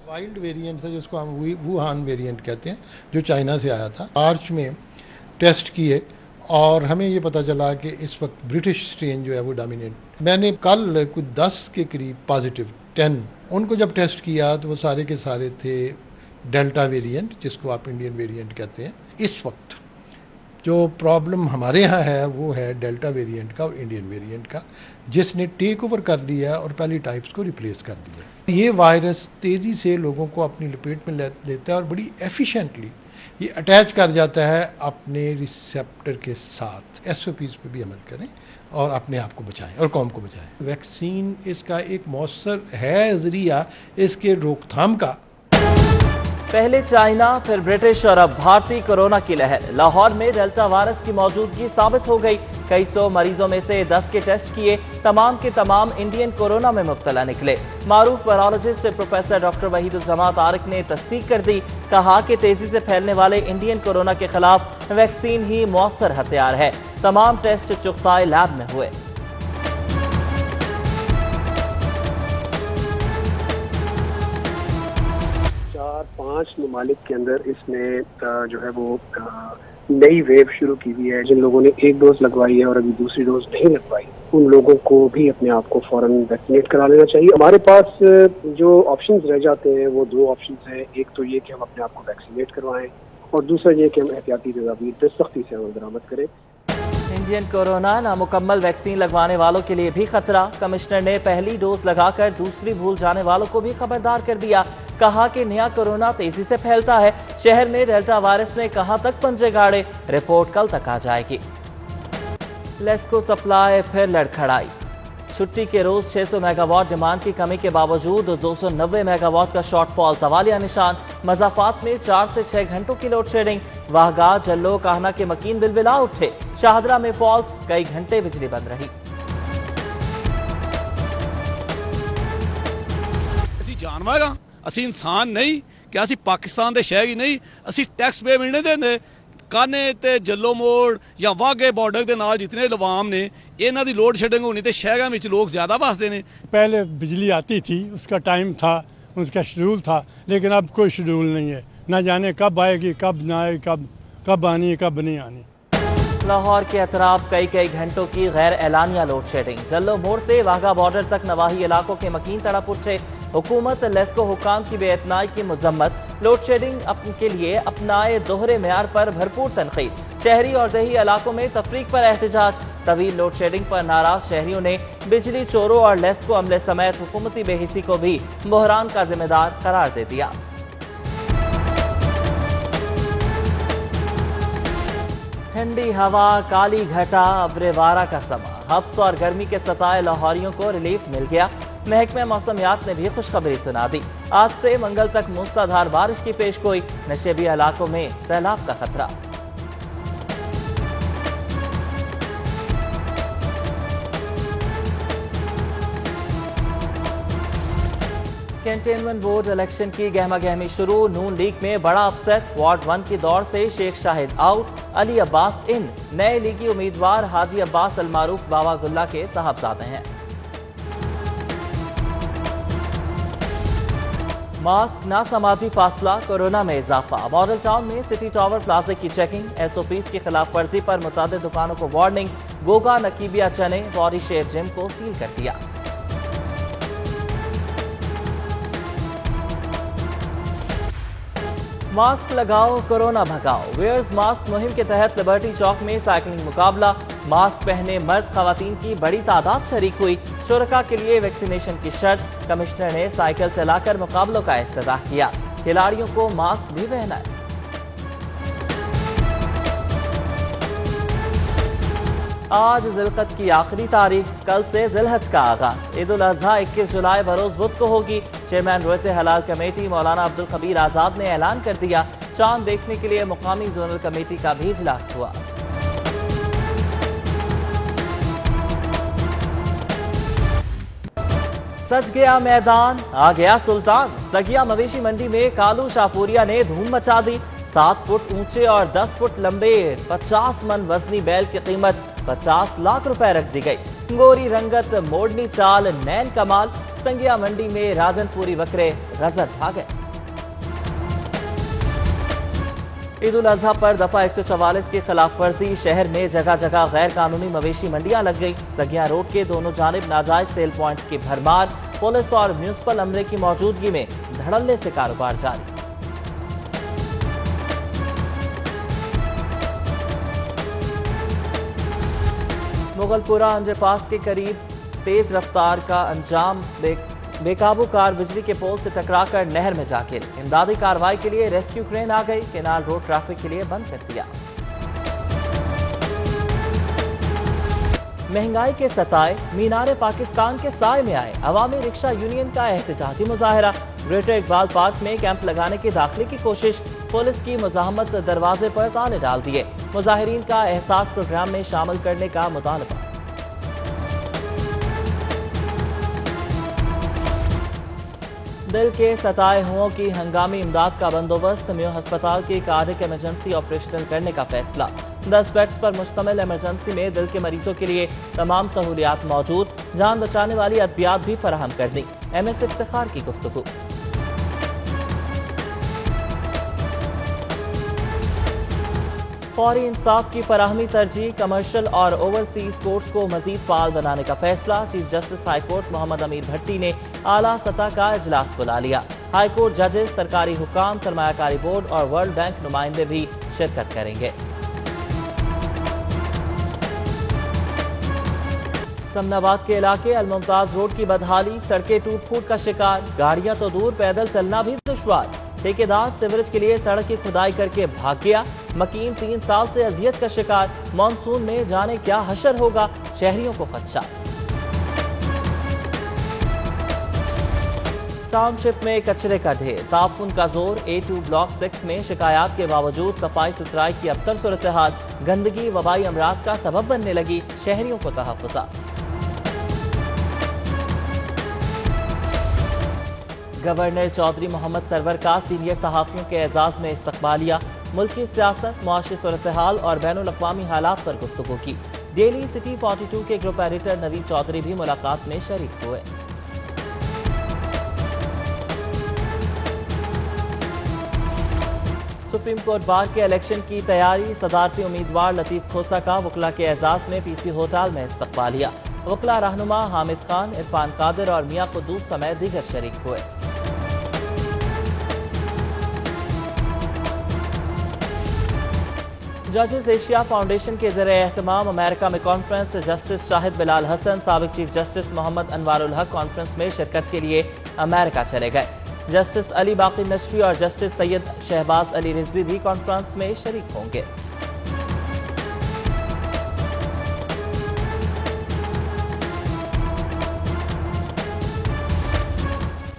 Wild variant था जिसको हम वुहान वेरिएंट कहते हैं, जो चाइना से आया था। मार्च में टेस्ट किए और हमें ये पता चला कि इस वक्त ब्रिटिश स्ट्रेन जो है वो डोमिनेट। मैंने कल कुछ 10 के करीब पॉजिटिव 10 उनको जब टेस्ट किया तो वो सारे के सारे थे डेल्टा वेरिएंट, जिसको आप इंडियन वेरिएंट कहते हैं। इस वक्त जो प्रॉब्लम हमारे यहाँ है वो है डेल्टा वेरिएंट का और इंडियन वेरिएंट का, जिसने टेक ओवर कर लिया और पहली टाइप्स को रिप्लेस कर दिया। ये वायरस तेज़ी से लोगों को अपनी लपेट में लेता है और बड़ी एफिशिएंटली ये अटैच कर जाता है अपने रिसेप्टर के साथ। SOPs पे भी अमल करें और अपने आप को बचाएं और कौम को बचाएं। वैक्सीन इसका एक मौसर है ज़रिया इसके रोकथाम का। पहले चाइना, फिर ब्रिटिश और अब भारतीय कोरोना की लहर। लाहौर में डेल्टा वायरस की मौजूदगी साबित हो गई। कई सौ मरीजों में से 10 के टेस्ट किए, तमाम के तमाम इंडियन कोरोना में मुब्तला निकले। मारूफ वायरोलॉजिस्ट प्रोफेसर डॉक्टर वहीदुज्जमा तारिक ने तस्दीक कर दी। कहा कि तेजी से फैलने वाले इंडियन कोरोना के खिलाफ वैक्सीन ही मौसर हथियार है। तमाम टेस्ट चुगताई लैब में हुए। 4-5 ममालिक के अंदर इसने जो है वो नई वेव शुरू की हुई है। जिन लोगों ने एक डोज लगवाई है और अभी दूसरी डोज नहीं लगवाई, उन लोगों को भी अपने आप को फौरन वैक्सीनेट करा लेना चाहिए। हमारे पास जो ऑप्शंस रह जाते हैं वो 2 ऑप्शंस हैं। एक तो ये कि हम अपने आप को वैक्सीनेट करवाएं और दूसरा ये कि हम एहतियाती तदाबीर पे सख्ती से अमल दरामद करें। इंडियन कोरोना नामुकम्मल वैक्सीन लगवाने वालों के लिए भी खतरा। कमिश्नर ने पहली डोज लगाकर दूसरी भूल जाने वालों को भी खबरदार कर दिया। कहा कि नया कोरोना तेजी से फैलता है। शहर में डेल्टा वायरस ने कहां तक पंजे गाड़े, रिपोर्ट कल तक आ जाएगी। लेस्को सप्लाई फिर लड़खड़ाई। छुट्टी के रोज 600 मेगावाट डिमांड की कमी के बावजूद 290 मेगावाट का शॉर्टफॉल सवालिया निशान। मजाफात में 4 से 6 घंटों की लोड शेडिंग। वाहगा, जल्लो, काहना के मकीन बिलबिला उठे। शाहदरा में फॉल्ट, कई घंटे बिजली बंद रही। जानवर ਅਸੀਂ ਇਨਸਾਨ ਨਹੀਂ ਕਿ ਅਸੀਂ ਪਾਕਿਸਤਾਨ ਦੇ ਸ਼ਹਿਰੀ ਨਹੀਂ। ਅਸੀਂ ਟੈਕਸ ਪੇਮੈਂਟ ਨਹੀਂ ਦਿੰਦੇ। ਕਾਨੇ ਤੇ ਜੱਲੋ ਮੋੜ ਜਾਂ ਵਾਗੇ ਬਾਰਡਰ ਦੇ ਨਾਲ ਜਿਤਨੇ ਲਵਾਮ ਨੇ, ਇਹਨਾਂ ਦੀ ਲੋਡ ਸ਼ੈਡਿੰਗ ਹੋਣੀ ਤੇ ਸ਼ਹਿਰਾਂ ਵਿੱਚ ਲੋਕ ਜ਼ਿਆਦਾ ਵਸਦੇ ਨੇ। पहले बिजली आती थी, उसका टाइम था, उसका शेड्यूल था, लेकिन अब कोई शेड्यूल नहीं है। ना जाने कब आएगी, कब ना आएगी, कब आनी है, कब नहीं आनी। लाहौर के अतराफ कई घंटों की गैर एलानिया लोड शेडिंग। जल्लो मोड़ से वाघा बॉर्डर तक नवाही इलाकों के मकीन तड़प उठे। हुकूमत लेस्को हुकाम की बेइतनाई की मजम्मत। लोड शेडिंग के लिए अपनाए दोहरे मेयार पर भरपूर तनकीद। शहरी और देही इलाकों में तफरीक पर एहतजाज। तवील लोड शेडिंग पर नाराज शहरियों ने बिजली चोरों और लेस्को अमले समेत हुकूमती बेहिसी को भी बहरान का जिम्मेदार करार दे दिया। ठंडी हवा, काली घटा, अब्रेवारा का समा। हब्स और गर्मी के सताए लाहौरियों को रिलीफ मिल गया। महकमे मौसमियात ने भी खुशखबरी सुना दी। आज से मंगल तक मूसलाधार बारिश की पेशगोई। नशेबी इलाकों में सैलाब का खतरा। कंटेनमेंट बोर्ड इलेक्शन की गहमा गहमी शुरू। नून लीग में बड़ा अपसेट। वार्ड 1 की दौड़ से शेख शाहिद आउट, अली अब्बास इन। नए लीगी उम्मीदवार हाजी अब्बास अलमारूफ बाबा गुल्ला के साहबजादे हैं। मास्क, ना समाजी फासला, कोरोना में इजाफा। मॉडल टाउन में सिटी टावर प्लाजा की चेकिंग। SOPs की खिलाफ वर्जी पर मुतादिद दुकानों को वार्निंग। गोगा, नकीबिया चने, बॉडी शेप जिम को सील कर दिया। मास्क लगाओ, कोरोना भगाओ। वेयर्स मास्क मुहिम के तहत लिबर्टी चौक में साइकिलिंग मुकाबला। मास्क पहने मर्द खवातीन की बड़ी तादाद शरीक हुई। शुरका के लिए वैक्सीनेशन की शर्त। कमिश्नर ने साइकिल चलाकर मुकाबलों का इफ्तिताह किया। खिलाड़ियों को मास्क भी पहनाए। आज जिलकत की आखिरी तारीख। कल से जिलहज का आगाज। ईद उल अजहा 21 जुलाई बरोज बुध को होगी। चेयरमैन रोयत हलाल कमेटी मौलाना अब्दुल खबीर आजाद ने ऐलान कर दिया। चांद देखने के लिए मुकामी जोनल कमेटी का भी इजलास हुआ। सज गया मैदान, आ गया सुल्तान। सगिया मवेशी मंडी में कालू शाहपुरिया ने धूम मचा दी। 7 फुट ऊंचे और 10 फुट लंबे 50 मन वजनी बैल की कीमत 50 लाख रुपए रख दी गई। गोरी रंगत, मोड़नी चाल, नैन कमाल। संगिया मंडी में राजनपुरी बकरे गजब भागे। عید الاضحیٰ پر دفعہ 144 کی خلاف ورزی، شہر میں جگہ جگہ غیر قانونی مویشی منڈیاں لگ گئی، سگیاں روڈ کے دونوں جانب ناجائز سیل پوائنٹس کی بھرمار، پولیس اور میونسپل عملے کی موجودگی میں دھڑلے سے کاروبار جاری۔ مغل پورہ انڈر پاس کے قریب تیز رفتار کا انجام بے قابو کار بجلی کے پول سے ٹکرا کر نہر میں جا گری۔ امدادی کارروائی کے لیے ریسکیو کرین آ گئی، کینال روڈ ٹریفک کے لیے بند کر دیا۔ مہنگائی کے ستائے مینار پاکستان کے سائے میں آئے، عوامی رکشہ یونین کا احتجاجی مظاہرہ، گریٹر اقبال پارک میں کیمپ لگانے کی داخلے کی کوشش، پولیس کی مزاحمت، دروازے پر تالے ڈال دیے، مظاہرین کا احساس پروگرام میں شامل کرنے کا مطالبہ۔ دل کے ستائے ہوں کی ہنگامی امداد کا بندوبست، میو ہسپتال کی کارڈک ایمرجنسی آپریشنل کرنے کا فیصلہ، 10 بیڈز پر مشتمل ایمرجنسی میں دل کے مریضوں کے لیے تمام سہولیات موجود، جان بچانے والی ادویات بھی فراہم کر دی، ایم ایس افتخار کی گفتگو۔ فوری انصاف کی فراہمی ترجیح، کمرشل اور اوورسیز کورٹس کو مزید فعال بنانے کا فیصلہ، چیف جسٹس ہائی کورٹ محمد امیر بھٹی نے اعلیٰ سطح کا اجلاس بلا لیا، ہائی کورٹ ججز، سرکاری حکام، سرمایہ کاری بورڈ اور ورلڈ بینک نمائندے بھی شرکت کریں گے۔ سمن آباد کے علاقے الممتاز روڈ کی بدحالی، سڑکیں ٹوٹ پھوٹ کا شکار، گاڑیاں تو دور پیدل چلنا بھی دشوار، ٹھیکیدار سیوریج کے لیے سڑک کی کھدائی کر کے بھاگ گیا، مکین 3 سال سے اذیت کا شکار، مانسون میں جانے کیا حشر ہوگا، شہریوں کو خدشہ۔ ٹاؤن شپ میں کچرے کا ڈھیر، تعفن کا زور، A2 بلاک 6 میں شکایات کے باوجود صفائی ستھرائی کی ابتر صورتحال، گندگی وبائی امراض کا سبب بننے لگی، شہریوں کو تحفظات۔ گورنر چودھری محمد سرور کا سینئر صحافیوں کے اعزاز میں استقبالیہ، ملکی سیاست، معاشی صورتحال اور بین الاقوامی حالات پر گفتگو کی، ڈیلی سٹی 42 کے گروپ ایڈیٹر نوید چودھری بھی ملاقات میں شریک ہوئے۔ سپریم کورٹ بار کے الیکشن کی تیاری، صدارتی امیدوار لطیف کھوسہ کا وکلا کے اعزاز میں PC ہوٹل میں استقبالیہ، وکلا رہنما حامد خان، عرفان قادر اور میاں قدوس سمیت دیگر شریک ہوئے۔ ججز ایشیا فاؤنڈیشن کے زیر اہتمام امریکہ میں کانفرنس، جسٹس شاہد بلال حسن، سابق چیف جسٹس محمد انوار الحق کانفرنس میں شرکت کے لیے امریکہ چلے گئے، جسٹس علی باقی نشوی اور جسٹس سید شہباز علی رضوی بھی کانفرنس میں شریک ہوں گے۔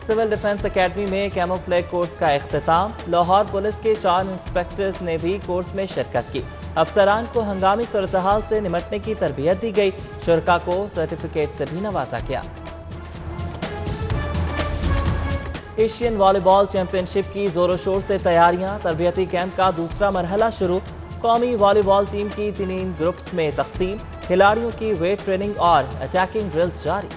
سول ڈیفنس اکیڈمی میں کیموفلیج کورس کا اختتام، لاہور پولیس کے 4 انسپیکٹرز نے بھی کورس میں شرکت کی، افسران کو ہنگامی صورتحال سے نمٹنے کی تربیت دی گئی، شرکاء کو سرٹیفکیٹ سے بھی نوازا گیا۔ ایشین والی بال چیمپئن شپ کی زور و شور سے تیاریاں، تربیتی کیمپ کا دوسرا مرحلہ شروع، قومی والی بال ٹیم کی 3 گروپس میں تقسیم، کھلاڑیوں کی ویٹ ٹریننگ اور اٹیکنگ ڈرلز جاری۔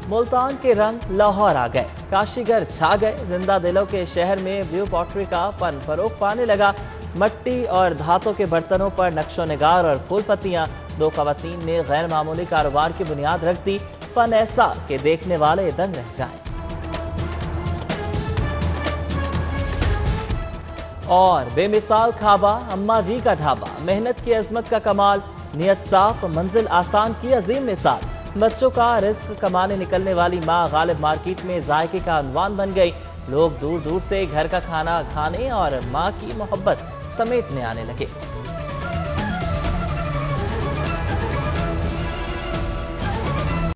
ملتان کے رنگ لاہور آ گئے، کاشی گر چھا گئے، زندہ دلوں کے شہر میں بلیو پوٹری کا فن فروغ پانے لگا، مٹی اور دھاتوں کے برتنوں پر نقش و نگار اور پھول پتیاں، 2 خواتین نے غیر معمولی کاروبار کی بنیاد رکھ دی، فن ایسا کہ دیکھنے والے دنگ رہ جائیں۔ اور بے مثال کھابا، اماں جی کا ڈھابا، محنت کی عظمت کا کمال، نیت صاف، منزل آسان کی عظیم مثال، بچوں کا رزق کمانے نکلنے والی ماں غالب مارکیٹ میں ذائقے کا عنوان بن گئی، لوگ دور دور سے گھر کا کھانا کھانے اور ماں کی محبت سمیٹنے آنے لگے۔